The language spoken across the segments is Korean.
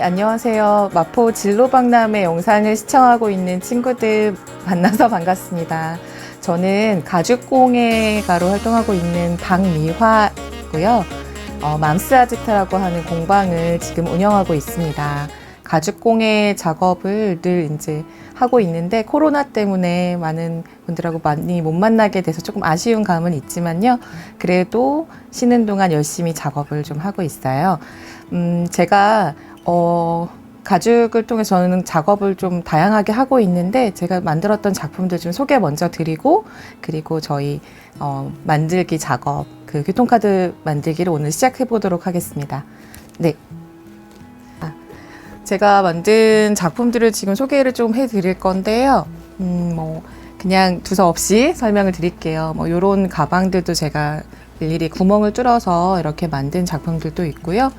안녕하세요. 마포 진로박람회 영상을 시청하고 있는 친구들 만나서 반갑습니다. 저는 가죽공예가로 활동하고 있는 박미화고요. 맘스아지트라고 하는 공방을 지금 운영하고 있습니다. 가죽공예 작업을 늘 이제 하고 있는데 코로나 때문에 많은 분들하고 많이 못 만나게 돼서 조금 아쉬운 감은 있지만요. 그래도 쉬는 동안 열심히 작업을 좀 하고 있어요. 제가 가죽을 통해 저는 작업을 좀 다양하게 하고 있는데 제가 만들었던 작품들 좀 소개 먼저 드리고 그리고 저희 만들기 작업 그 교통카드 만들기를 오늘 시작해 보도록 하겠습니다. 네. 제가 만든 작품들을 지금 소개를 좀 해드릴 건데요. 그냥 두서없이 설명을 드릴게요. 요런 가방들도 제가 일일이 구멍을 뚫어서 이렇게 만든 작품들도 있고요.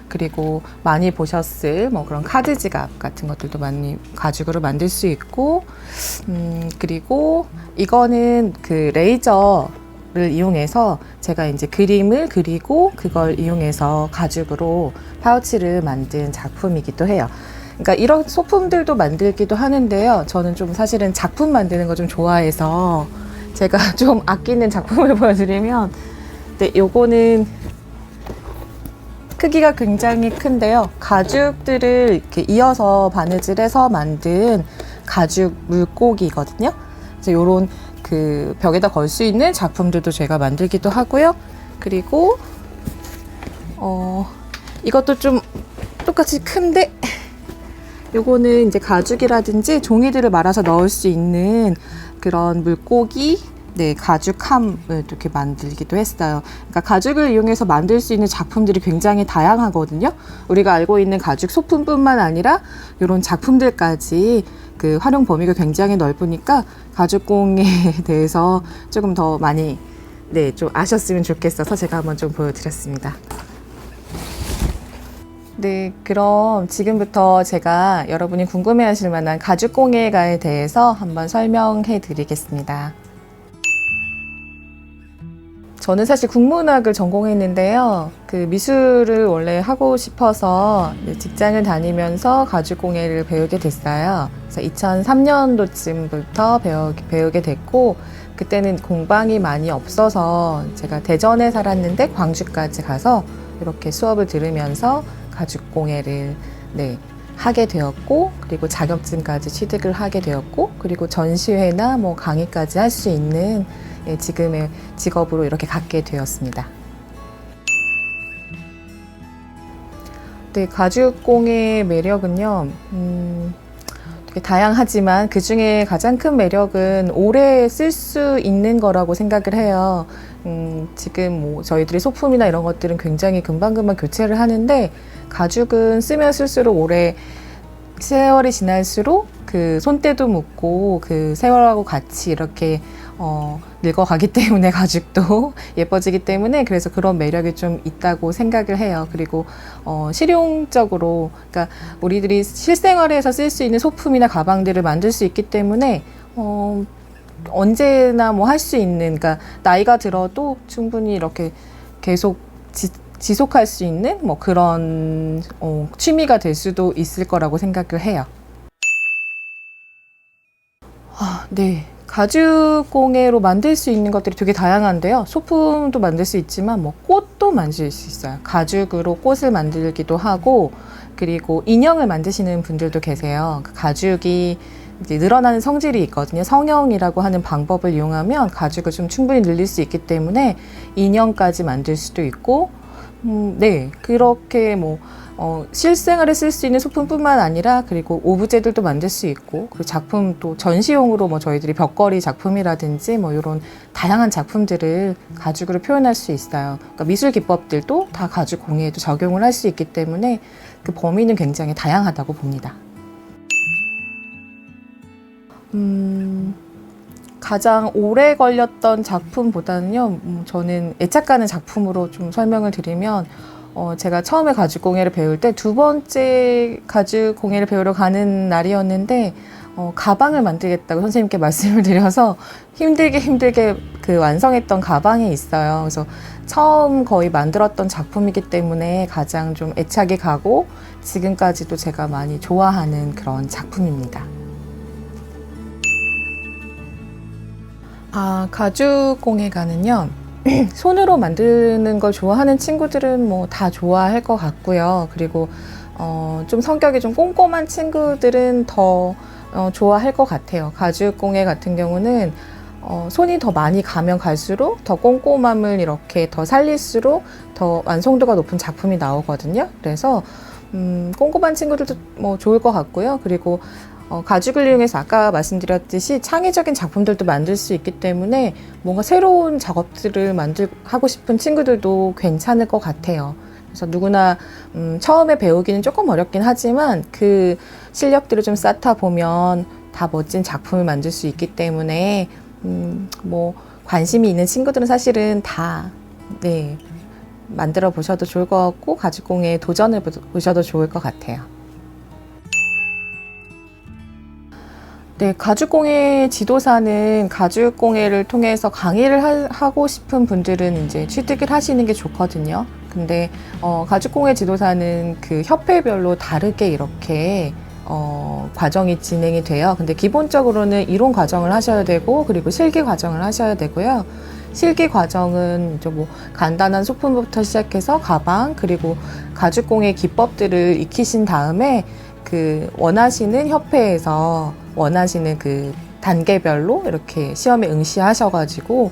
그리고 많이 보셨을 그런 카드 지갑 같은 것들도 많이 가죽으로 만들 수 있고, 그리고 이거는 그 레이저를 이용해서 제가 이제 그림을 그리고 그걸 이용해서 가죽으로 파우치를 만든 작품이기도 해요. 그러니까 이런 소품들도 만들기도 하는데요. 저는 좀 사실은 작품 만드는 거 좀 좋아해서 제가 좀 아끼는 작품을 보여드리면, 네, 요거는 크기가 굉장히 큰데요. 가죽들을 이렇게 이어서 바느질해서 만든 가죽 물고기거든요. 그래서 요런 그 벽에다 걸 수 있는 작품들도 제가 만들기도 하고요. 그리고 이것도 좀 똑같이 큰데 요거는 이제 가죽이라든지 종이들을 말아서 넣을 수 있는 그런 물고기, 네, 가죽함을 이렇게 만들기도 했어요. 그러니까 가죽을 이용해서 만들 수 있는 작품들이 굉장히 다양하거든요. 우리가 알고 있는 가죽 소품뿐만 아니라 이런 작품들까지 그 활용 범위가 굉장히 넓으니까 가죽공예에 대해서 조금 더 많이 좀 아셨으면 좋겠어서 제가 한번 좀 보여드렸습니다. 네, 그럼 지금부터 제가 여러분이 궁금해하실 만한 가죽공예가에 대해서 한번 설명해 드리겠습니다. 저는 사실 국문학을 전공했는데요. 그 미술을 원래 하고 싶어서 직장을 다니면서 가죽공예를 배우게 됐어요. 그래서 2003년도쯤부터 배우게 됐고, 그때는 공방이 많이 없어서 제가 대전에 살았는데 광주까지 가서 이렇게 수업을 들으면서 가죽공예를 하게 되었고, 그리고 자격증까지 취득을 하게 되었고, 그리고 전시회나 강의까지 할 수 있는 지금의 직업으로 이렇게 갖게 되었습니다. 네, 가죽공예의 매력은요, 되게 다양하지만 그 중에 가장 큰 매력은 오래 쓸 수 있는 거라고 생각을 해요. 지금 저희들이 소품이나 이런 것들은 굉장히 금방금방 교체를 하는데 가죽은 쓰면 쓸수록 오래 세월이 지날수록 그 손때도 묻고 그 세월하고 같이 이렇게 늙어가기 때문에 가죽도 예뻐지기 때문에 그래서 그런 매력이 좀 있다고 생각을 해요. 그리고 실용적으로, 그러니까 우리들이 실생활에서 쓸 수 있는 소품이나 가방들을 만들 수 있기 때문에 언제나 할 수 있는, 그러니까 나이가 들어도 충분히 이렇게 계속 지속할 수 있는 그런 취미가 될 수도 있을 거라고 생각을 해요. 네. 가죽공예로 만들 수 있는 것들이 되게 다양한데요. 소품도 만들 수 있지만 꽃도 만들 수 있어요. 가죽으로 꽃을 만들기도 하고, 그리고 인형을 만드시는 분들도 계세요. 가죽이 이제 늘어나는 성질이 있거든요. 성형이라고 하는 방법을 이용하면 가죽을 좀 충분히 늘릴 수 있기 때문에 인형까지 만들 수도 있고, 네, 그렇게 실생활에 쓸 수 있는 소품뿐만 아니라 그리고 오브제들도 만들 수 있고, 그리고 작품도 전시용으로 저희들이 벽걸이 작품이라든지 이런 다양한 작품들을 가죽으로 표현할 수 있어요. 그러니까 미술 기법들도 다 가죽 공예에도 적용을 할 수 있기 때문에 그 범위는 굉장히 다양하다고 봅니다. 가장 오래 걸렸던 작품보다는요, 저는 애착 가는 작품으로 좀 설명을 드리면, 제가 처음에 가죽공예를 배울 때 두 번째 가죽공예를 배우러 가는 날이었는데, 가방을 만들겠다고 선생님께 말씀을 드려서 힘들게 그 완성했던 가방이 있어요. 그래서 처음 거의 만들었던 작품이기 때문에 가장 좀 애착이 가고 지금까지도 제가 많이 좋아하는 그런 작품입니다. 가죽공예가는요. 손으로 만드는 걸 좋아하는 친구들은 뭐 다 좋아할 것 같고요. 그리고 좀 성격이 좀 꼼꼼한 친구들은 더 좋아할 것 같아요. 가죽공예 같은 경우는 손이 더 많이 가면 갈수록 더 꼼꼼함을 이렇게 더 살릴수록 더 완성도가 높은 작품이 나오거든요. 그래서 꼼꼼한 친구들도 뭐 좋을 것 같고요. 그리고 가죽을 이용해서 아까 말씀드렸듯이 창의적인 작품들도 만들 수 있기 때문에 뭔가 새로운 작업들을 하고 싶은 친구들도 괜찮을 것 같아요. 그래서 누구나 처음에 배우기는 조금 어렵긴 하지만 그 실력들을 좀 쌓다 보면 다 멋진 작품을 만들 수 있기 때문에 뭐 관심이 있는 친구들은 사실은 다 만들어 보셔도 좋을 것 같고 가죽공예에 도전해 보셔도 좋을 것 같아요. 네, 가죽공예 지도사는 가죽공예를 통해서 강의를 하고 싶은 분들은 이제 취득을 하시는 게 좋거든요. 근데 가죽공예 지도사는 그 협회별로 다르게 이렇게 과정이 진행이 돼요. 근데 기본적으로는 이론 과정을 하셔야 되고 그리고 실기 과정을 하셔야 되고요. 실기 과정은 이제 뭐 간단한 소품부터 시작해서 가방 그리고 가죽공예 기법들을 익히신 다음에 그 원하시는 협회에서 원하시는 그 단계별로 이렇게 시험에 응시하셔가지고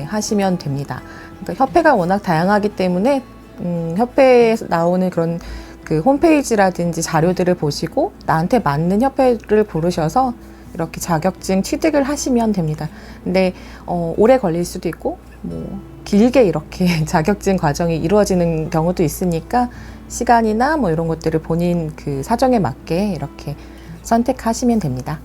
하시면 됩니다. 그러니까 협회가 워낙 다양하기 때문에 협회에서 나오는 그런 그 홈페이지라든지 자료들을 보시고 나한테 맞는 협회를 고르셔서 이렇게 자격증 취득을 하시면 됩니다. 근데 오래 걸릴 수도 있고 뭐 길게 이렇게 자격증 과정이 이루어지는 경우도 있으니까 시간이나 뭐 이런 것들을 본인 그 사정에 맞게 이렇게 선택하시면 됩니다.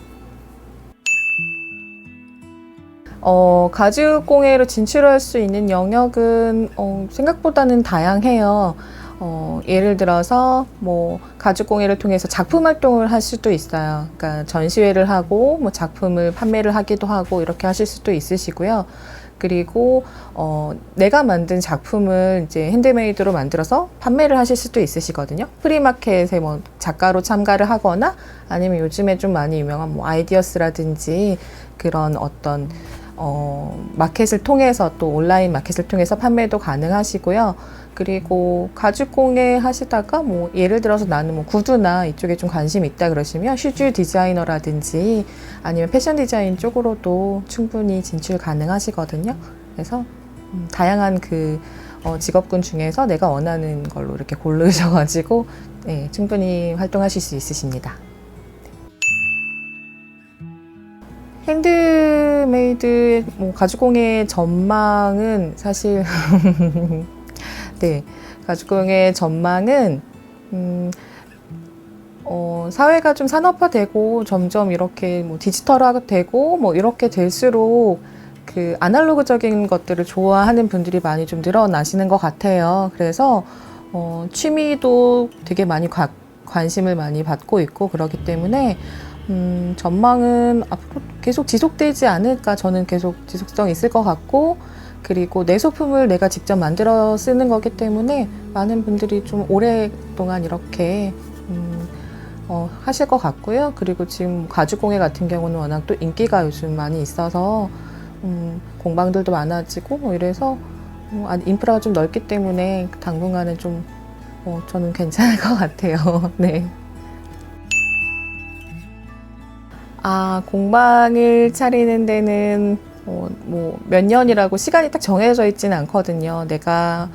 가죽공예로 진출할 수 있는 영역은 생각보다는 다양해요. 예를 들어서 뭐 가죽공예를 통해서 작품 활동을 할 수도 있어요. 그러니까 전시회를 하고 뭐 작품을 판매를 하기도 하고 이렇게 하실 수도 있으시고요. 그리고 내가 만든 작품을 이제 핸드메이드로 만들어서 판매를 하실 수도 있으시거든요. 프리마켓에 뭐 작가로 참가를 하거나 아니면 요즘에 좀 많이 유명한 뭐 아이디어스라든지 그런 어떤 마켓을 통해서 또 온라인 마켓을 통해서 판매도 가능하시고요. 그리고 가죽공예 하시다가 뭐 예를 들어서 나는 뭐 구두나 이쪽에 좀 관심이 있다 그러시면 슈즈 디자이너라든지 아니면 패션 디자인 쪽으로도 충분히 진출 가능하시거든요. 그래서 다양한 그 직업군 중에서 내가 원하는 걸로 이렇게 고르셔가지고 충분히 활동하실 수 있으십니다. 핸드메이드 뭐 가죽공예 전망은 사실 가죽공예 전망은 사회가 좀 산업화되고 점점 이렇게 뭐 디지털화되고 뭐 이렇게 될수록 그 아날로그적인 것들을 좋아하는 분들이 많이 좀 늘어나시는 것 같아요. 그래서 취미도 되게 많이 관심을 많이 받고 있고 그렇기 때문에 전망은 앞으로 계속 지속되지 않을까. 저는 계속 지속성 있을 것 같고 그리고 내 소품을 내가 직접 만들어 쓰는 거기 때문에 많은 분들이 좀 오랫동안 이렇게 하실 것 같고요. 그리고 지금 가죽공예 같은 경우는 워낙 또 인기가 요즘 많이 있어서 공방들도 많아지고 뭐 이래서 인프라가 좀 넓기 때문에 당분간은 좀 저는 괜찮을 것 같아요. 네. 공방을 차리는 데는 뭐 몇 년이라고 시간이 딱 정해져 있지는 않거든요. 내가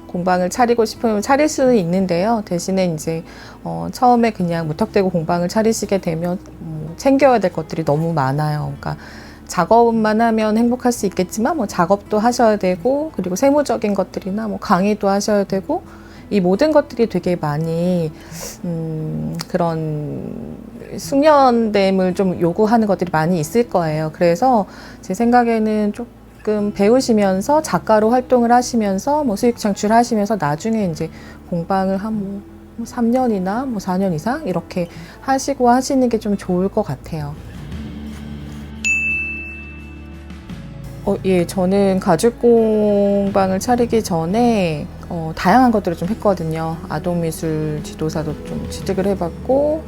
공방을 차리고 싶으면 차릴 수는 있는데요. 대신에 이제 처음에 그냥 무턱대고 공방을 차리시게 되면 챙겨야 될 것들이 너무 많아요. 그러니까 작업만 하면 행복할 수 있겠지만 뭐 작업도 하셔야 되고 그리고 세무적인 것들이나 뭐 강의도 하셔야 되고 이 모든 것들이 되게 많이 그런 숙련됨을 좀 요구하는 것들이 많이 있을 거예요. 그래서 제 생각에는 조금 배우시면서 작가로 활동을 하시면서 뭐 수익 창출하시면서 나중에 이제 공방을 한 뭐 3년이나 4년 이상 이렇게 하시고 하시는 게 좀 좋을 것 같아요. 예, 저는 가죽 공방을 차리기 전에 다양한 것들을 좀 했거든요. 아동미술 지도사도 좀 취득을 해봤고,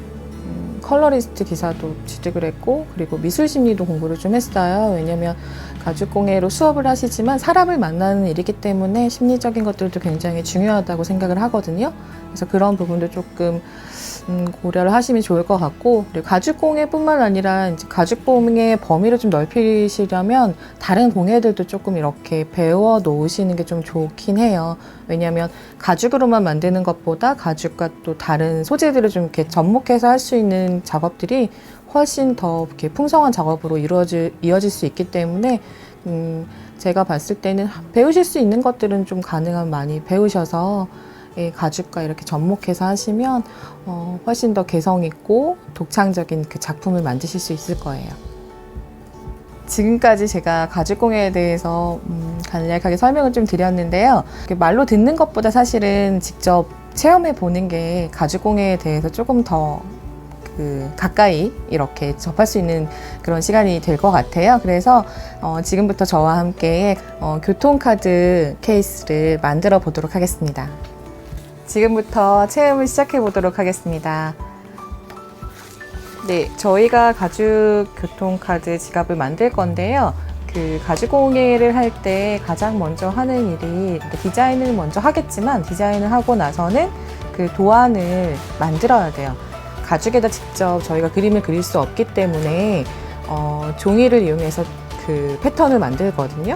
컬러리스트 기사도 취득을 했고, 그리고 미술심리도 공부를 좀 했어요. 왜냐면 가죽공예로 수업을 하시지만 사람을 만나는 일이기 때문에 심리적인 것들도 굉장히 중요하다고 생각을 하거든요. 그래서 그런 부분도 조금 고려를 하시면 좋을 것 같고, 그리고 가죽공예뿐만 아니라 이제 가죽공예 범위를 좀 넓히시려면 다른 공예들도 조금 이렇게 배워 놓으시는 게 좀 좋긴 해요. 왜냐하면 가죽으로만 만드는 것보다 가죽과 또 다른 소재들을 좀 이렇게 접목해서 할 수 있는 작업들이 훨씬 더 이렇게 풍성한 작업으로 이어질 수 있기 때문에 제가 봤을 때는 배우실 수 있는 것들은 좀 가능하면 많이 배우셔서 가죽과 이렇게 접목해서 하시면 훨씬 더 개성 있고 독창적인 그 작품을 만드실 수 있을 거예요. 지금까지 제가 가죽공예에 대해서 간략하게 설명을 좀 드렸는데요. 말로 듣는 것보다 사실은 직접 체험해 보는 게 가죽공예에 대해서 조금 더 가까이 이렇게 접할 수 있는 그런 시간이 될 것 같아요. 그래서 지금부터 저와 함께 교통카드 케이스를 만들어 보도록 하겠습니다. 지금부터 체험을 시작해 보도록 하겠습니다. 네, 저희가 가죽 교통카드 지갑을 만들 건데요. 그 가죽공예를 할 때 가장 먼저 하는 일이 디자인을 먼저 하겠지만 디자인을 하고 나서는 그 도안을 만들어야 돼요. 가죽에다 직접 저희가 그림을 그릴 수 없기 때문에 종이를 이용해서 그 패턴을 만들거든요.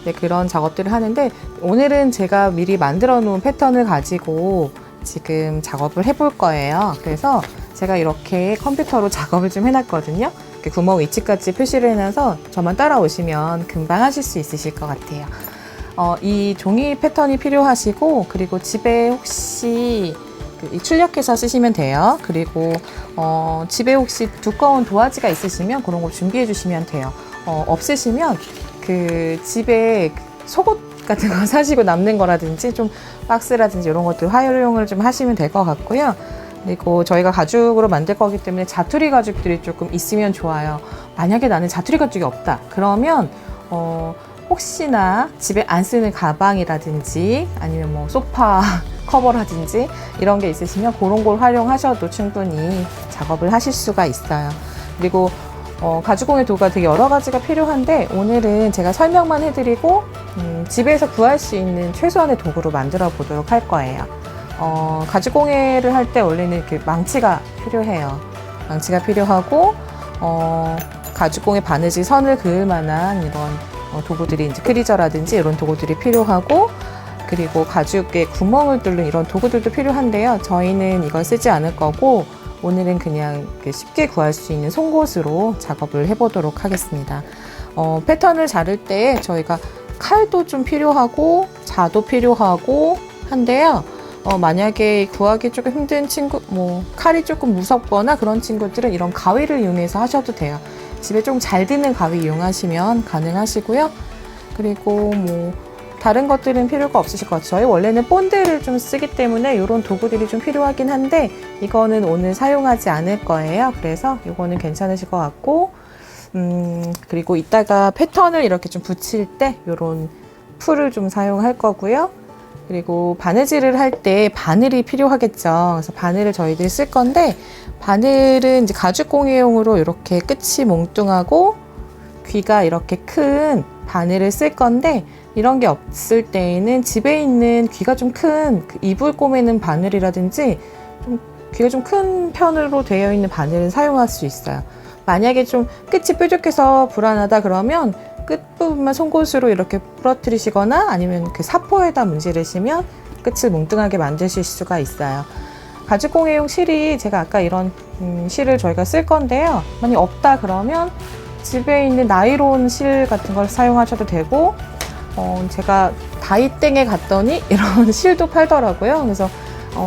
네, 그런 작업들을 하는데 오늘은 제가 미리 만들어 놓은 패턴을 가지고 지금 작업을 해볼 거예요. 그래서 제가 이렇게 컴퓨터로 작업을 좀 해놨거든요. 이렇게 구멍 위치까지 표시를 해놔서 저만 따라오시면 금방 하실 수 있으실 것 같아요. 이 종이 패턴이 필요하시고 그리고 집에 혹시 출력해서 쓰시면 돼요. 그리고 집에 혹시 두꺼운 도화지가 있으시면 그런 거 준비해 주시면 돼요. 없으시면 그 집에 속옷 같은 거 사시고 남는 거라든지 좀 박스라든지 이런 것들 활용을 좀 하시면 될 것 같고요. 그리고 저희가 가죽으로 만들 거기 때문에 자투리 가죽들이 조금 있으면 좋아요. 만약에 나는 자투리 가죽이 없다 그러면 혹시나 집에 안 쓰는 가방이라든지 아니면 뭐 소파 커버라든지 이런 게 있으시면 그런 걸 활용하셔도 충분히 작업을 하실 수가 있어요. 그리고 가죽공예 도구가 되게 여러 가지가 필요한데 오늘은 제가 설명만 해드리고 집에서 구할 수 있는 최소한의 도구로 만들어 보도록 할 거예요. 가죽공예를 할 때 원래는 이렇게 망치가 필요해요. 망치가 필요하고 가죽공예 바느질 선을 그을 만한 이런 도구들이 이제 크리저라든지 이런 도구들이 필요하고 그리고 가죽에 구멍을 뚫는 이런 도구들도 필요한데요. 저희는 이걸 쓰지 않을 거고 오늘은 그냥 쉽게 구할 수 있는 송곳으로 작업을 해보도록 하겠습니다. 패턴을 자를 때 저희가 칼도 좀 필요하고 자도 필요하고 한데요. 만약에 구하기 조금 힘든 친구, 칼이 조금 무섭거나 그런 친구들은 이런 가위를 이용해서 하셔도 돼요. 집에 좀 잘 드는 가위 이용하시면 가능하시고요. 그리고 다른 것들은 필요가 없으실 것 같아요. 저희 원래는 본드를 좀 쓰기 때문에 이런 도구들이 좀 필요하긴 한데 이거는 오늘 사용하지 않을 거예요. 그래서 이거는 괜찮으실 것 같고 그리고 이따가 패턴을 이렇게 좀 붙일 때 이런 풀을 좀 사용할 거고요. 그리고 바느질을 할 때 바늘이 필요하겠죠. 그래서 바늘을 저희들이 쓸 건데 바늘은 이제 가죽공예용으로 이렇게 끝이 몽뚱하고 귀가 이렇게 큰 바늘을 쓸 건데 이런 게 없을 때에는 집에 있는 귀가 좀 큰 이불 꼬매는 바늘이라든지 좀 귀가 좀 큰 편으로 되어 있는 바늘을 사용할 수 있어요. 만약에 좀 끝이 뾰족해서 불안하다 그러면 끝부분만 송곳으로 이렇게 부러뜨리시거나 아니면 그 사포에다 문지르시면 끝을 몽뚱하게 만드실 수가 있어요. 가죽공예용 실이 제가 아까 이런 실을 저희가 쓸 건데요. 만약 없다 그러면 집에 있는 나이론 실 같은 걸 사용하셔도 되고 제가 다이땡에 갔더니 이런 실도 팔더라고요. 그래서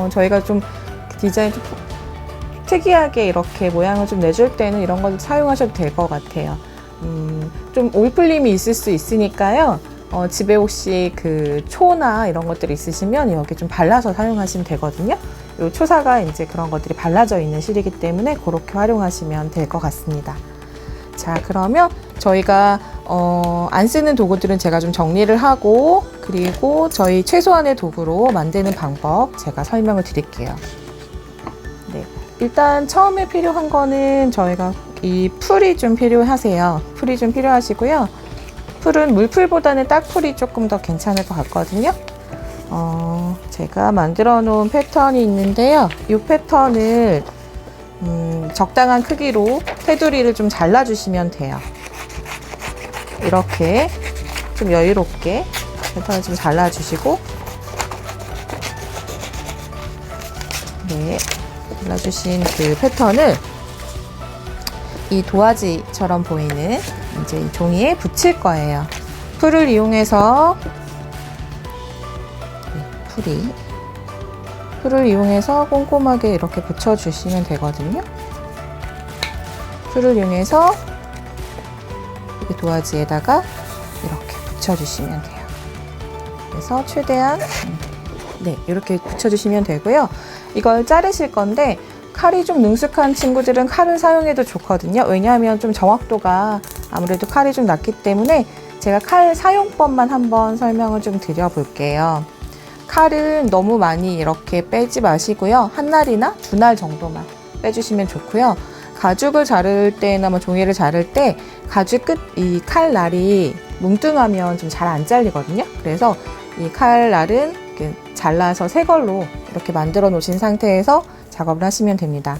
저희가 좀 디자인 좀 특이하게 이렇게 모양을 좀 내줄 때는 이런 걸 사용하셔도 될 것 같아요. 좀 올풀림이 있을 수 있으니까요. 집에 혹시 그 초나 이런 것들이 있으시면 여기 좀 발라서 사용하시면 되거든요. 요 초사가 이제 그런 것들이 발라져 있는 실이기 때문에 그렇게 활용하시면 될 것 같습니다. 자, 그러면 저희가 안 쓰는 도구들은 제가 좀 정리를 하고, 그리고 저희 최소한의 도구로 만드는 방법 제가 설명을 드릴게요. 네, 일단 처음에 필요한 거는 저희가 이 풀이 좀 필요하세요. 풀이 좀 필요하시고요. 풀은 물풀보다는 딱풀이 조금 더 괜찮을 것 같거든요. 제가 만들어 놓은 패턴이 있는데요. 이 패턴을 적당한 크기로 테두리를 좀 잘라주시면 돼요. 이렇게 좀 여유롭게 패턴을 좀 잘라주시고, 네, 잘라주신 그 패턴을 이 도화지처럼 보이는 이제 이 종이에 붙일 거예요. 풀을 이용해서 풀을 이용해서 꼼꼼하게 이렇게 붙여주시면 되거든요. 풀을 이용해서 이 도화지에다가 이렇게 붙여주시면 돼요. 그래서 최대한 네, 이렇게 붙여주시면 되고요. 이걸 자르실 건데 칼이 좀 능숙한 친구들은 칼을 사용해도 좋거든요. 왜냐하면 좀 정확도가 아무래도 칼이 좀 낮기 때문에 제가 칼 사용법만 한번 설명을 좀 드려볼게요. 칼은 너무 많이 이렇게 빼지 마시고요. 한 날이나 두 날 정도만 빼주시면 좋고요. 가죽을 자를 때나 뭐 종이를 자를 때 가죽 끝 이 칼날이 뭉뚱하면 좀 잘 안 잘리거든요. 그래서 이 칼날은 이렇게 잘라서 새 걸로 이렇게 만들어 놓으신 상태에서 작업을 하시면 됩니다.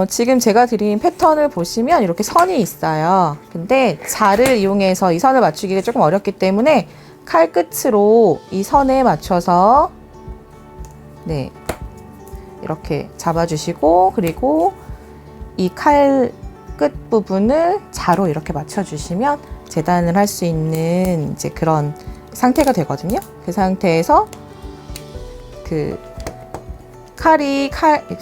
지금 제가 드린 패턴을 보시면 이렇게 선이 있어요. 근데 자를 이용해서 이 선을 맞추기가 조금 어렵기 때문에 칼 끝으로 이 선에 맞춰서 네, 이렇게 잡아주시고, 그리고 이 칼 끝 부분을 자로 이렇게 맞춰주시면 재단을 할 수 있는 이제 그런 상태가 되거든요. 그 상태에서 그 칼이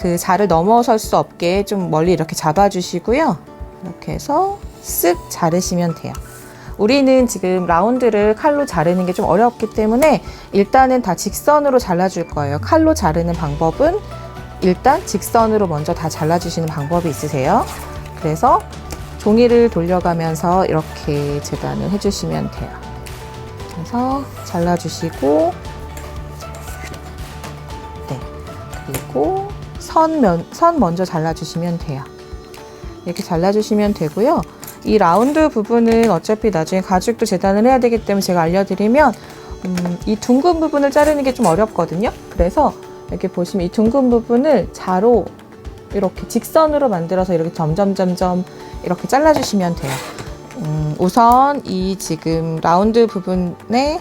그 자를 넘어설 수 없게 좀 멀리 이렇게 잡아주시고요. 이렇게 해서 쓱 자르시면 돼요. 우리는 지금 라운드를 칼로 자르는 게 좀 어렵기 때문에 일단은 다 직선으로 잘라줄 거예요. 칼로 자르는 방법은 일단 직선으로 먼저 다 잘라주시는 방법이 있으세요. 그래서 종이를 돌려가면서 이렇게 재단을 해주시면 돼요. 그래서 잘라주시고, 네, 그리고 선 먼저 잘라주시면 돼요. 이렇게 잘라주시면 되고요. 이 라운드 부분은 어차피 나중에 가죽도 재단을 해야 되기 때문에 제가 알려드리면 이 둥근 부분을 자르는 게 좀 어렵거든요. 그래서 이렇게 보시면 이 둥근 부분을 자로 이렇게 직선으로 만들어서 이렇게 점점점점 이렇게 잘라주시면 돼요. 우선 이 지금 라운드 부분을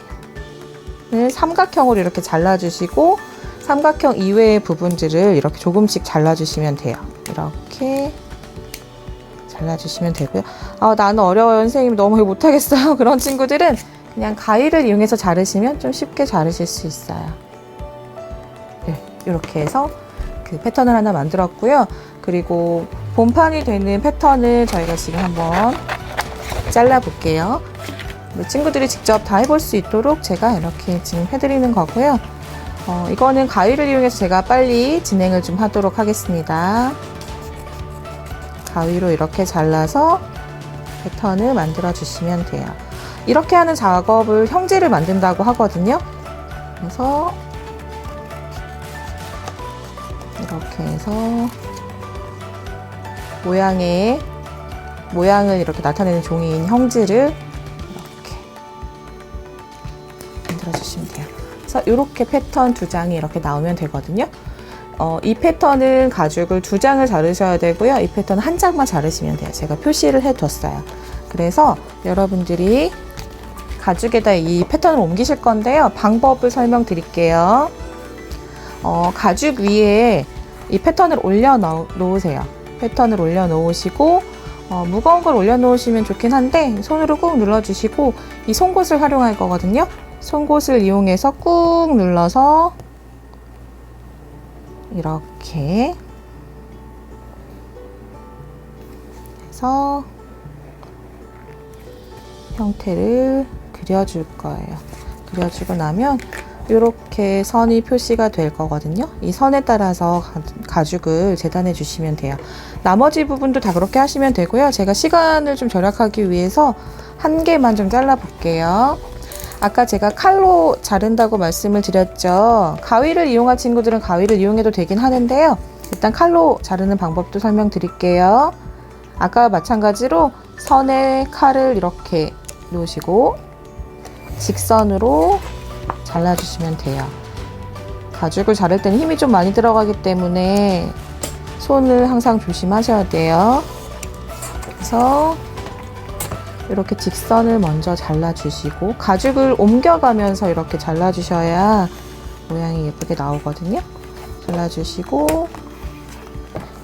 삼각형으로 이렇게 잘라주시고, 삼각형 이외의 부분들을 이렇게 조금씩 잘라주시면 돼요. 이렇게 잘라주시면 되고요. 나는 어려워요, 선생님. 너무 못하겠어요. 그런 친구들은 그냥 가위를 이용해서 자르시면 좀 쉽게 자르실 수 있어요. 네, 이렇게 해서 그 패턴을 하나 만들었고요. 그리고 본판이 되는 패턴을 저희가 지금 한번 잘라볼게요. 친구들이 직접 다 해볼 수 있도록 제가 이렇게 지금 해드리는 거고요. 이거는 가위를 이용해서 제가 빨리 진행을 좀 하도록 하겠습니다. 가위로 이렇게 잘라서 패턴을 만들어 주시면 돼요. 이렇게 하는 작업을 형제를 만든다고 하거든요. 그래서 이렇게 해서 모양을 이렇게 나타내는 종이인 형지를 이렇게 만들어 주시면 돼요. 그래서 이렇게 패턴 2장이 이렇게 나오면 되거든요. 이 패턴은 가죽을 2장을 자르셔야 되고요. 이 패턴은 1장만 자르시면 돼요. 제가 표시를 해뒀어요. 그래서 여러분들이 가죽에다 이 패턴을 옮기실 건데요. 방법을 설명드릴게요. 가죽 위에 이 패턴을 올려 놓으세요. 패턴을 올려 놓으시고, 무거운 걸 올려 놓으시면 좋긴 한데 손으로 꾹 눌러주시고, 이 송곳을 활용할 거거든요. 송곳을 이용해서 꾹 눌러서 이렇게 해서 형태를 그려줄 거예요. 그려주고 나면 이렇게 선이 표시가 될 거거든요. 이 선에 따라서 가죽을 재단해 주시면 돼요. 나머지 부분도 다 그렇게 하시면 되고요. 제가 시간을 좀 절약하기 위해서 한 개만 좀 잘라 볼게요. 아까 제가 칼로 자른다고 말씀을 드렸죠. 가위를 이용할 친구들은 가위를 이용해도 되긴 하는데요. 일단 칼로 자르는 방법도 설명드릴게요. 아까와 마찬가지로 선에 칼을 이렇게 놓으시고 직선으로 잘라주시면 돼요. 가죽을 자를 때는 힘이 좀 많이 들어가기 때문에 손을 항상 조심하셔야 돼요. 그래서 이렇게 직선을 먼저 잘라주시고 가죽을 옮겨가면서 이렇게 잘라주셔야 모양이 예쁘게 나오거든요. 잘라주시고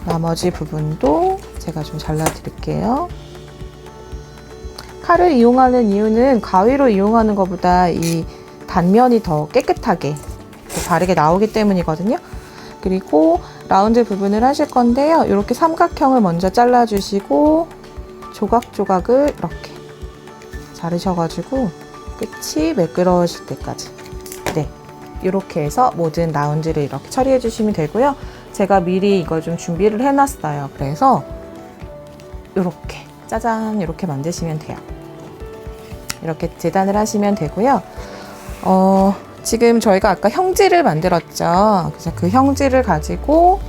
나머지 부분도 제가 좀 잘라드릴게요. 칼을 이용하는 이유는 가위로 이용하는 것보다 이 단면이 더 깨끗하게 바르게 나오기 때문이거든요. 그리고 라운드 부분을 하실 건데요. 이렇게 삼각형을 먼저 잘라주시고 조각조각을 이렇게 자르셔가지고 끝이 매끄러우실 때까지 이렇게 해서 모든 라운드를 이렇게 처리해 주시면 되고요. 제가 미리 이걸 좀 준비를 해놨어요. 그래서 이렇게 짜잔 이렇게 만드시면 돼요. 이렇게 재단을 하시면 되고요. 지금 저희가 아까 형지를 만들었죠. 그래서 그 형지를 가지고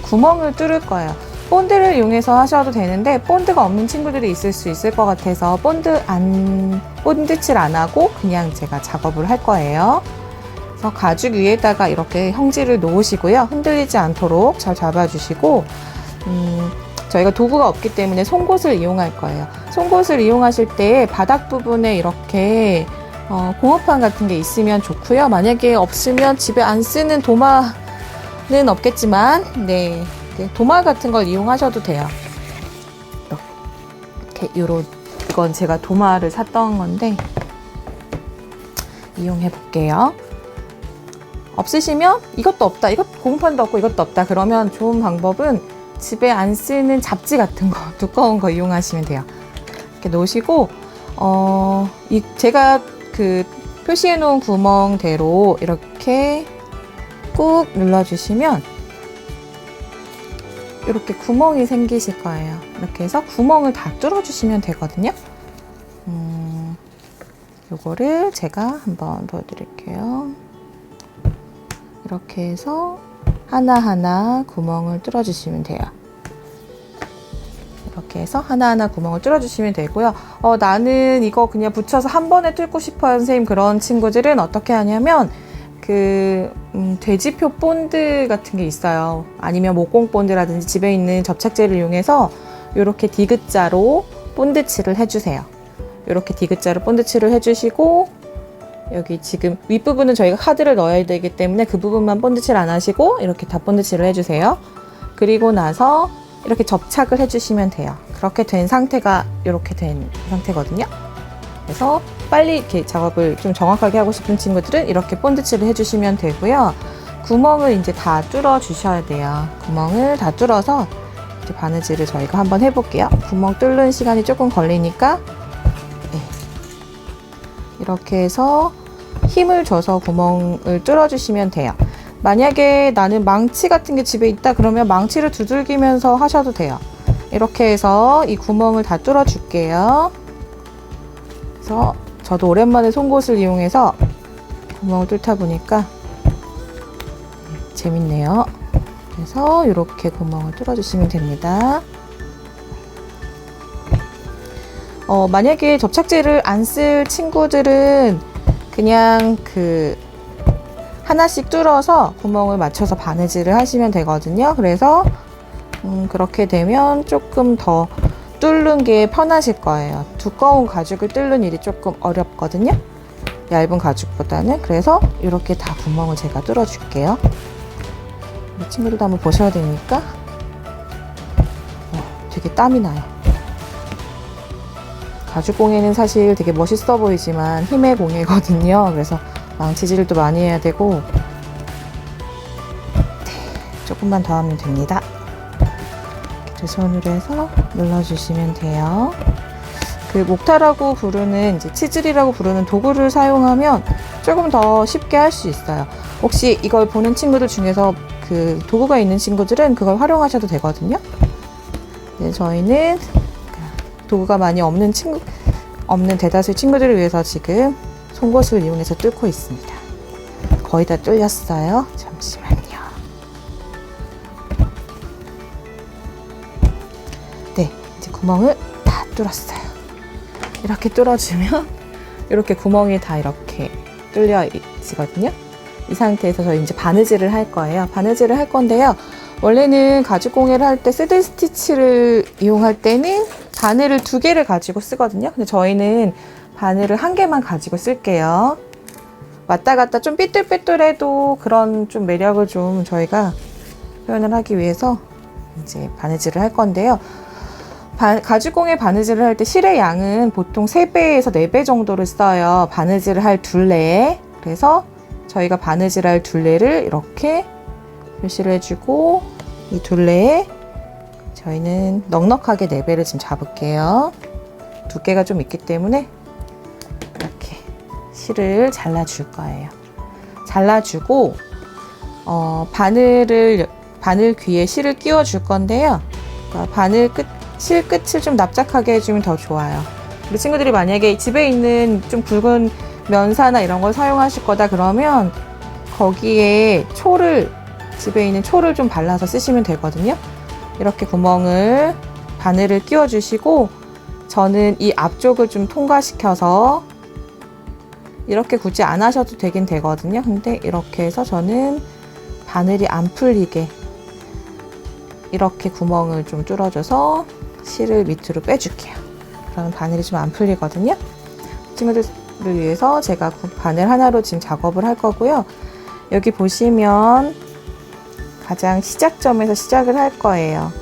구멍을 뚫을 거예요. 본드를 이용해서 하셔도 되는데 본드가 없는 친구들이 있을 수 있을 것 같아서 본드칠 안 하고 그냥 제가 작업을 할 거예요. 그래서 가죽 위에다가 이렇게 형지를 놓으시고요. 흔들리지 않도록 잘 잡아주시고 저희가 도구가 없기 때문에 송곳을 이용할 거예요. 송곳을 이용하실 때 바닥 부분에 이렇게 공업판 같은 게 있으면 좋고요. 만약에 없으면 집에 안 쓰는 도마는 없겠지만 도마 같은 걸 이용하셔도 돼요. 이렇게 이건 제가 도마를 샀던 건데 이용해 볼게요. 없으시면 이것도 없다, 공판도 없고 이것도 없다 그러면 좋은 방법은 집에 안 쓰는 잡지 같은 거 두꺼운 거 이용하시면 돼요. 이렇게 놓으시고 제가 그 표시해 놓은 구멍대로 이렇게 꾹 눌러주시면 이렇게 구멍이 생기실 거예요. 이렇게 해서 구멍을 다 뚫어주시면 되거든요. 요거를 제가 한번 보여드릴게요. 이렇게 해서 하나하나 구멍을 뚫어주시면 돼요. 이렇게 해서 하나하나 구멍을 뚫어주시면 되고요. 나는 이거 그냥 붙여서 한 번에 뚫고 싶어요, 선생님. 그런 친구들은 어떻게 하냐면 돼지표 본드 같은 게 있어요. 아니면 목공 본드라든지 집에 있는 접착제를 이용해서 이렇게 디귿자로 본드칠을 해주세요. 이렇게 디귿자로 본드칠을 해주시고 여기 지금 윗부분은 저희가 카드를 넣어야 되기 때문에 그 부분만 본드칠 안 하시고 이렇게 다 본드칠을 해주세요. 그리고 나서 이렇게 접착을 해주시면 돼요. 그렇게 된 상태가 이렇게 된 상태거든요. 그래서 빨리 이렇게 작업을 좀 정확하게 하고 싶은 친구들은 이렇게 본드칠을 해주시면 되고요. 구멍을 이제 다 뚫어 주셔야 돼요. 구멍을 다 뚫어서 이제 바느질을 저희가 한번 해볼게요. 구멍 뚫는 시간이 조금 걸리니까 이렇게 해서 힘을 줘서 구멍을 뚫어 주시면 돼요. 만약에 나는 망치 같은 게 집에 있다 그러면 망치를 두들기면서 하셔도 돼요. 이렇게 해서 이 구멍을 다 뚫어 줄게요. 그래서 저도 오랜만에 송곳을 이용해서 구멍을 뚫다 보니까 재밌네요. 그래서 이렇게 구멍을 뚫어 주시면 됩니다. 만약에 접착제를 안 쓸 친구들은 그냥 하나씩 뚫어서 구멍을 맞춰서 바느질을 하시면 되거든요. 그래서 그렇게 되면 조금 더 뚫는 게 편하실 거예요. 두꺼운 가죽을 뚫는 일이 조금 어렵거든요. 얇은 가죽보다는. 그래서 이렇게 다 구멍을 제가 뚫어 줄게요. 우리 친구들도 한번 보셔야 되니까. 되게 땀이 나요. 가죽공예는 사실 되게 멋있어 보이지만 힘의 공예거든요. 그래서 망치질도 많이 해야 되고 조금만 더 하면 됩니다. 이렇게 두 손으로 해서 눌러주시면 돼요. 그 목타라고 부르는 이제 치즐이라고 부르는 도구를 사용하면 조금 더 쉽게 할 수 있어요. 혹시 이걸 보는 친구들 중에서 그 도구가 있는 친구들은 그걸 활용하셔도 되거든요. 네, 저희는 도구가 많이 없는 대다수의 친구들을 위해서 지금 송곳을 이용해서 뚫고 있습니다. 거의 다 뚫렸어요. 잠시만요. 네, 이제 구멍을 다 뚫었어요. 이렇게 뚫어주면 이렇게 구멍이 다 이렇게 뚫려 있거든요. 이 상태에서 저희 이제 바느질을 할 거예요. 바느질을 할 건데요. 원래는 가죽공예를 할 때 새들 스티치를 이용할 때는 바늘을 2개를 가지고 쓰거든요. 근데 저희는 바늘을 1개만 가지고 쓸게요. 왔다 갔다 좀 삐뚤빼뚤해도 그런 좀 매력을 좀 저희가 표현을 하기 위해서 이제 바느질을 할 건데요. 가죽공예 바느질을 할 때 실의 양은 보통 3배에서 4배 정도를 써요. 바느질을 할 둘레에. 그래서 저희가 바느질할 둘레를 이렇게 표시를 해주고 이 둘레에 저희는 넉넉하게 4배를 지금 잡을게요. 두께가 좀 있기 때문에 이렇게 실을 잘라줄 거예요. 잘라주고 바늘 귀에 실을 끼워 줄 건데요. 실 끝을 좀 납작하게 해주면 더 좋아요. 우리 친구들이 만약에 집에 있는 좀 굵은 면사나 이런 걸 사용하실 거다 그러면 거기에 집에 있는 초를 좀 발라서 쓰시면 되거든요. 이렇게 바늘을 끼워 주시고 저는 이 앞쪽을 좀 통과시켜서 이렇게 굳이 안 하셔도 되긴 되거든요. 근데 이렇게 해서 저는 바늘이 안 풀리게 이렇게 구멍을 좀 뚫어줘서 실을 밑으로 빼줄게요. 그러면 바늘이 좀 안 풀리거든요. 친구들을 위해서 제가 바늘 하나로 지금 작업을 할 거고요. 여기 보시면 가장 시작점에서 시작을 할 거예요.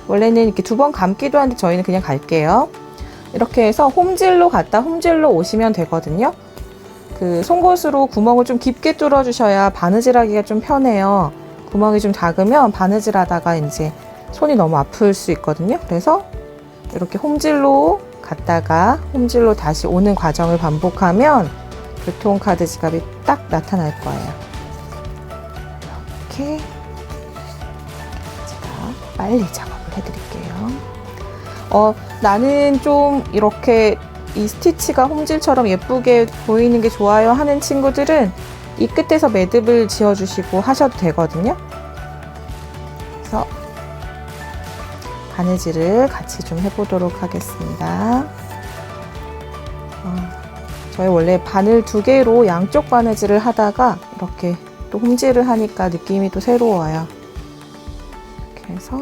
원래는 이렇게 2번 감기도 하는데 저희는 그냥 갈게요. 이렇게 해서 홈질로 갔다 홈질로 오시면 되거든요. 그 송곳으로 구멍을 좀 깊게 뚫어 주셔야 바느질하기가 좀 편해요. 구멍이 좀 작으면 바느질 하다가 이제 손이 너무 아플 수 있거든요. 그래서 이렇게 홈질로 갔다가 홈질로 다시 오는 과정을 반복하면 교통카드 지갑이 딱 나타날 거예요. 이렇게 제가 빨리 작업을 해드릴게요. 나는 좀 이렇게 이 스티치가 홈질처럼 예쁘게 보이는 게 좋아요 하는 친구들은 이 끝에서 매듭을 지어주시고 하셔도 되거든요. 그래서 바느질을 같이 좀 해보도록 하겠습니다. 저희 원래 바늘 2개로 양쪽 바느질을 하다가 이렇게 또 홈질을 하니까 느낌이 또 새로워요. 이렇게 해서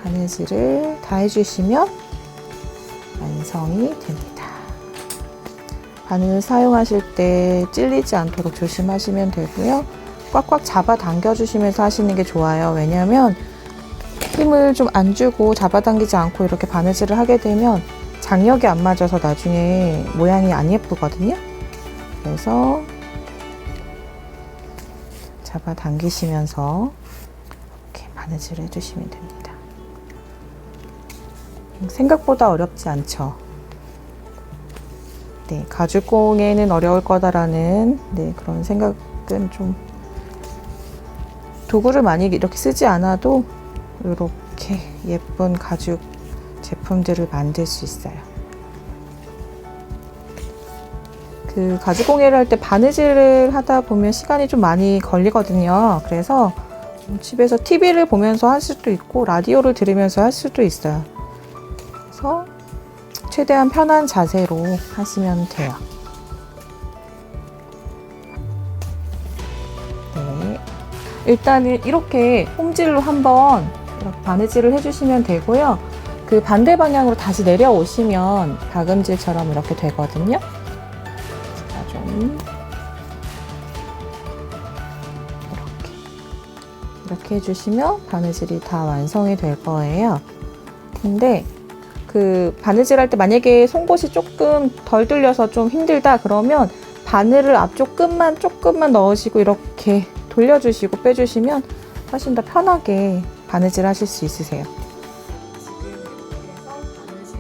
바느질을 다 해주시면 완성이 됩니다. 바늘 사용하실 때 찔리지 않도록 조심하시면 되고요. 꽉꽉 잡아 당겨주시면서 하시는 게 좋아요. 왜냐하면 힘을 좀 안 주고 잡아당기지 않고 이렇게 바느질을 하게 되면 장력이 안 맞아서 나중에 모양이 안 예쁘거든요. 그래서 잡아당기시면서 이렇게 바느질을 해주시면 됩니다. 생각보다 어렵지 않죠. 네, 가죽공예는 어려울 거다라는 그런 생각은 좀 도구를 많이 이렇게 쓰지 않아도 이렇게 예쁜 가죽 제품들을 만들 수 있어요. 그 가죽공예를 할 때 바느질을 하다 보면 시간이 좀 많이 걸리거든요. 그래서 집에서 TV를 보면서 할 수도 있고 라디오를 들으면서 할 수도 있어요. 그래서 최대한 편한 자세로 하시면 돼요. 네, 일단은 이렇게 홈질로 한번 이렇게 바느질을 해주시면 되고요. 그 반대 방향으로 다시 내려오시면 박음질처럼 이렇게 되거든요. 제가 좀 이렇게 해주시면 바느질이 다 완성이 될 거예요. 근데 그 바느질 할 때 만약에 송곳이 조금 덜 뚫려서 좀 힘들다 그러면 바늘을 앞쪽 끝만 조금만 넣으시고 이렇게 돌려주시고 빼주시면 훨씬 더 편하게 바느질 하실 수 있으세요. 지금 이렇게 해서 바느질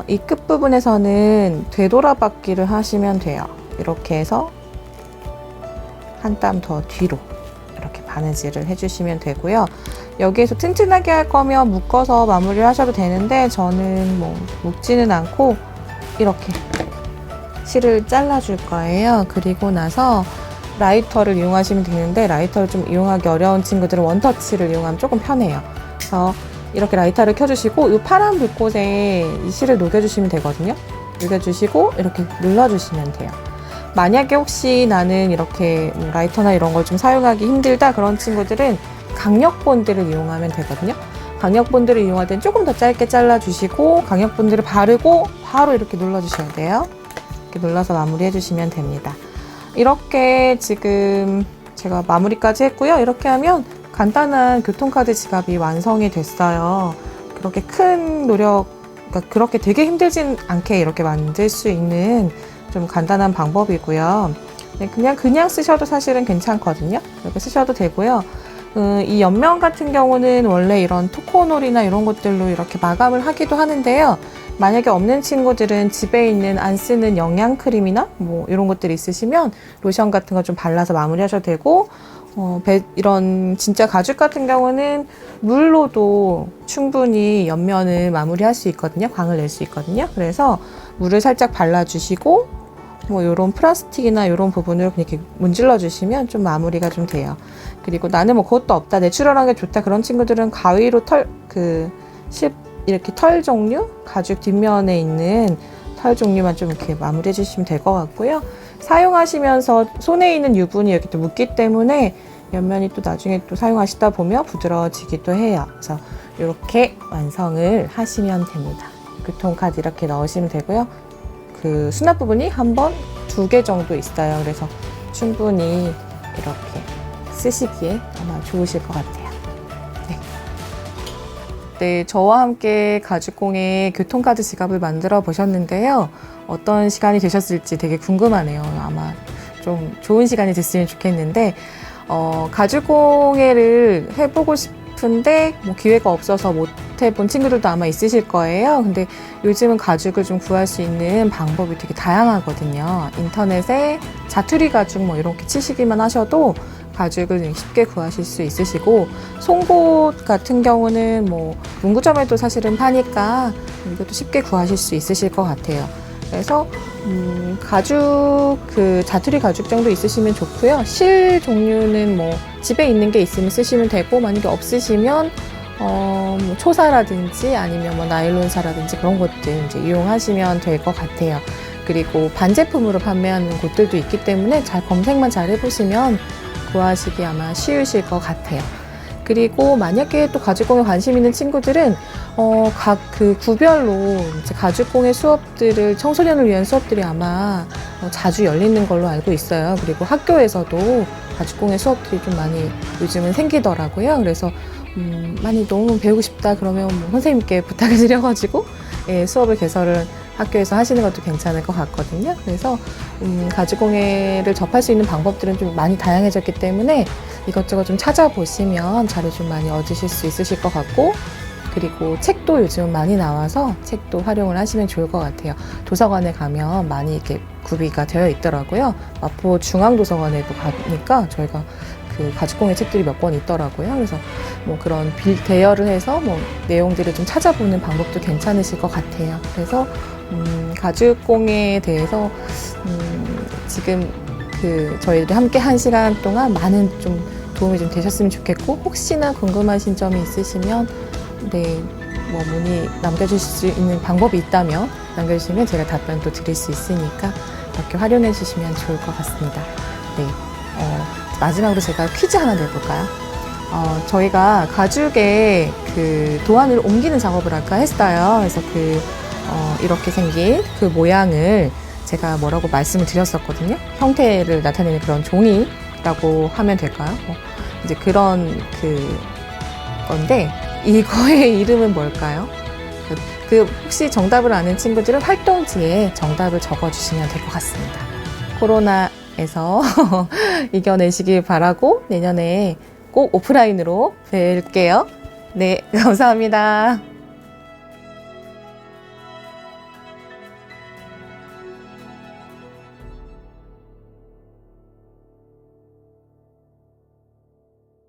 이 끝부분에서는 되돌아받기를 하시면 돼요. 이렇게 해서 한 땀 더 뒤로 이렇게 바느질을 해주시면 되고요. 여기에서 튼튼하게 할 거면 묶어서 마무리를 하셔도 되는데 저는 뭐 묶지는 않고 이렇게 실을 잘라줄 거예요. 그리고 나서 라이터를 이용하시면 되는데 라이터를 좀 이용하기 어려운 친구들은 원터치를 이용하면 조금 편해요. 그래서 이렇게 라이터를 켜주시고 이 파란 불꽃에 이 실을 녹여주시면 되거든요. 녹여주시고 이렇게 눌러주시면 돼요. 만약에 혹시 나는 이렇게 라이터나 이런 걸 좀 사용하기 힘들다 그런 친구들은 강력본드를 이용하면 되거든요. 강력본드를 이용할 땐 조금 더 짧게 잘라주시고 강력본드를 바르고 바로 이렇게 눌러주셔야 돼요. 이렇게 눌러서 마무리 해주시면 됩니다. 이렇게 지금 제가 마무리까지 했고요. 이렇게 하면 간단한 교통카드 지갑이 완성이 됐어요. 그렇게 큰 노력, 그러니까 그렇게 되게 힘들진 않게 이렇게 만들 수 있는 좀 간단한 방법이고요. 그냥 쓰셔도 사실은 괜찮거든요. 이렇게 쓰셔도 되고요. 이 옆면 같은 경우는 원래 이런 토코놀이나 이런 것들로 이렇게 마감을 하기도 하는데요. 만약에 없는 친구들은 집에 있는 안 쓰는 영양크림이나 뭐 이런 것들이 있으시면 로션 같은 거 좀 발라서 마무리하셔도 되고 이런 진짜 가죽 같은 경우는 물로도 충분히 옆면을 마무리할 수 있거든요. 광을 낼 수 있거든요. 그래서 물을 살짝 발라주시고 뭐 이런 플라스틱이나 이런 부분을 이렇게 문질러 주시면 좀 마무리가 좀 돼요. 그리고 나는 뭐 그것도 없다, 내추럴한 게 좋다 그런 친구들은 가위로 이렇게 털 종류, 가죽 뒷면에 있는 털 종류만 좀 이렇게 마무리해 주시면 될 것 같고요. 사용하시면서 손에 있는 유분이 이렇게 또 묻기 때문에 옆면이 또 나중에 또 사용하시다 보면 부드러워지기도 해요. 그래서 이렇게 완성을 하시면 됩니다. 교통카드 이렇게 넣으시면 되고요. 그 수납 부분이 한 번, 2개 정도 있어요. 그래서 충분히 이렇게 쓰시기에 아마 좋으실 것 같아요. 네, 저와 함께 가죽공예 교통카드 지갑을 만들어 보셨는데요. 어떤 시간이 되셨을지 되게 궁금하네요. 아마 좀 좋은 시간이 됐으면 좋겠는데 가죽공예를 해보고 싶은데 뭐 기회가 없어서 못 해본 친구들도 아마 있으실 거예요. 근데 요즘은 가죽을 좀 구할 수 있는 방법이 되게 다양하거든요. 인터넷에 자투리 가죽 뭐 이렇게 치시기만 하셔도 가죽을 쉽게 구하실 수 있으시고, 송곳 같은 경우는 뭐 문구점에도 사실은 파니까 이것도 쉽게 구하실 수 있으실 것 같아요. 그래서 가죽, 자투리 가죽 정도 있으시면 좋고요. 실 종류는 뭐 집에 있는 게 있으면 쓰시면 되고, 만약에 없으시면 뭐 초사라든지 아니면 뭐 나일론사라든지 그런 것들 이제 이용하시면 될 것 같아요. 그리고 반제품으로 판매하는 곳들도 있기 때문에 잘 검색만 잘 해보시면 구하시기 아마 쉬우실 것 같아요. 그리고 만약에 또 가죽공예 관심 있는 친구들은 각 그 구별로 이제 가죽공예 수업들을, 청소년을 위한 수업들이 아마 자주 열리는 걸로 알고 있어요. 그리고 학교에서도 가죽공예 수업들이 좀 많이 요즘은 생기더라고요. 그래서 많이 너무 배우고 싶다 그러면 뭐 선생님께 부탁을 드려가지고 수업을 개설을 학교에서 하시는 것도 괜찮을 것 같거든요. 그래서 가죽공예를 접할 수 있는 방법들은 좀 많이 다양해졌기 때문에 이것저것 좀 찾아보시면 자료 좀 많이 얻으실 수 있으실 것 같고, 그리고 책도 요즘 많이 나와서 책도 활용을 하시면 좋을 것 같아요. 도서관에 가면 많이 이렇게 구비가 되어 있더라고요. 마포 중앙도서관에도 가니까 저희가 그 가죽공예 책들이 몇 권 있더라고요. 그래서 뭐 그런 대여를 해서 뭐 내용들을 좀 찾아보는 방법도 괜찮으실 것 같아요. 그래서 가죽공예에 대해서 지금 저희들이 함께 한 시간 동안 많은 좀 도움이 좀 되셨으면 좋겠고, 혹시나 궁금하신 점이 있으시면 뭐 문의 남겨주실 수 있는 방법이 있다면 남겨주시면 제가 답변도 드릴 수 있으니까 이렇게 활용해 주시면 좋을 것 같습니다. 네, 마지막으로 제가 퀴즈 하나 내볼까요? 저희가 가죽에 그 도안을 옮기는 작업을 아까 했어요. 그래서 이렇게 생긴 그 모양을 제가 뭐라고 말씀을 드렸었거든요. 형태를 나타내는 그런 종이라고 하면 될까요? 이제 그런 건데, 이거의 이름은 뭘까요? 혹시 정답을 아는 친구들은 활동지에 정답을 적어주시면 될 것 같습니다. 코로나에서 이겨내시길 바라고 내년에 꼭 오프라인으로 뵐게요. 네, 감사합니다.